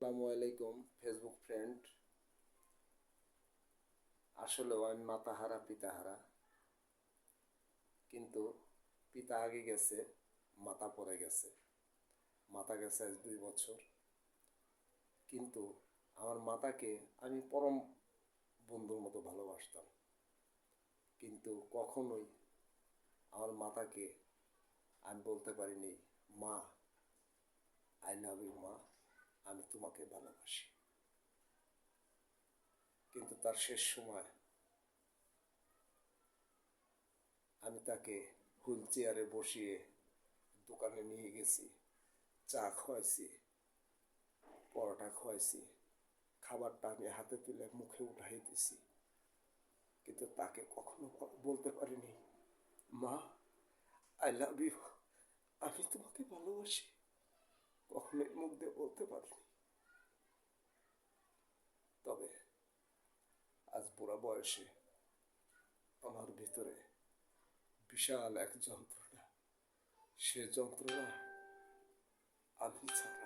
আসসালামু আলাইকুম Facebook friend. আসলেও আমি মাতাহারা পিতাহারা, কিন্তু পিতা আগে গেছে, মাতা পরে গেছে। মাতা গেছে আজ 2 বছর, কিন্তু আমার মাতাকে আমি পরম বন্ধুর মতো ভালোবাসতাম। কিন্তু কখনোই আমার মাতাকে আমি বলতে পারিনি, মা, আই লাভ ইউ মা, আমি তোমাকে ভালোবাসি। কিন্তু তার শেষ সময় আমি তাকে হুইল চেয়ারে বসিয়ে দোকানে নিয়ে গেছি, চা খাওয়াইছি, পরোটা খাওয়াইছি, খাবারটা আমি হাতে তুলে মুখে উঠাই দিছি। কিন্তু তাকে কখনো বলতে পারিনি, মা, আই লাভ ইউ, আমি তোমাকে ভালোবাসি। কখনোই মুখ দিয়ে বলতে পারিনি। তবে আজ বুড়া বয়সে আমার ভিতরে বিশাল এক যন্ত্রণা, সে যন্ত্রণা আমি ছাড়া